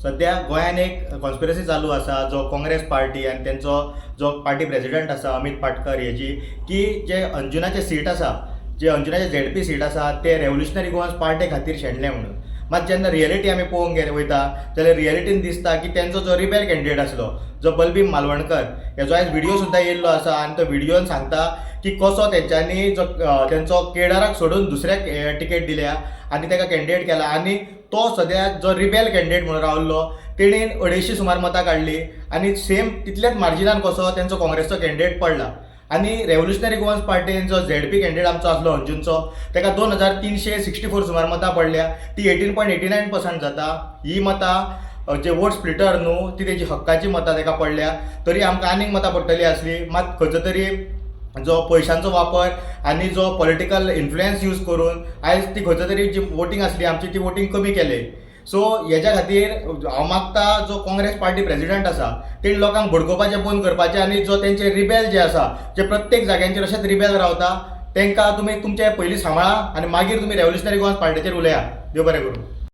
सध्या गोंयान एक कॉन्स्पिरसी चालू आसा जो काँग्रेस पार्टी आनी तेंचो जो पार्टी प्रेसिडेंट आसा अमित पाटकर हेची की जे अंजुनाचे सीट आसा जे अंजुनाचे झेडपी सीट आसा ते रेव्होल्युशनरी गोवन्स पार्टे खातीर शेणले म्हणून मात जेन्ना रियलिटी आमी पळोवंक वयता जाल्यार रियलिटीन दिसता की तेंचो जो रिबेल कॅन्डिडेट आसलो जो बलबीम मालवणकर हेचो आयज व्हिडिओ सुद्दां येयल्लो आसा आनी तो व्हिडिओन सांगता की कसो तेंच्यांनी जो तेंचो केडाराक सोडून दुसऱ्याक टिकेट दिल्या आनी ताका कॅन्डिडेट केला आनी तो सद्या जो रिबेल कॅन्डिडेट म्हणून रावल्लो तेणेन 250 सुमार मतां काडली आनी सेम तितल्याच मार्जिनान कसो तेंचो काँग्रेसचो कॅन्डिडेट पडला आनी रेव्होल्युशनरी गोवन्स पार्टीन जो झेडपी कॅन्डिडेट आमचो आसलो अंजूनचो ताका 2364 सुमार मतां पडल्या ती 18.89% जाता ही मतां जे वोट स्प्लिटर न्हू ती तेजी हक्काची मतां ताका पडल्या तरी आमकां आनीक मतां पडटली आसली मात खंयचो तरी जो पयशांचो वापर आनी जो पॉलिटिकल इन्फ्लुएन्स यूज करून आयज ती खंयचो तरी जी वोटींग आसली आमची ती वोटींग कमी केली सो हेच्या खातीर हांव मागता जो काँग्रेस पार्टी प्रेसिडेंट आसा तेणी लोकांक भडकोवपाचें बंद करपाचें आनी जो तेंचे रिबेल जे आसा जे प्रत्येक जाग्यांचेर अशेंच रिबेल रावता तांकां तुमी तुमचे पयलीं सांबाळा आनी मागीर तुमी रेव्होल्युशनरी गोवन्स पार्टीचेर उलया देव बरें करूं.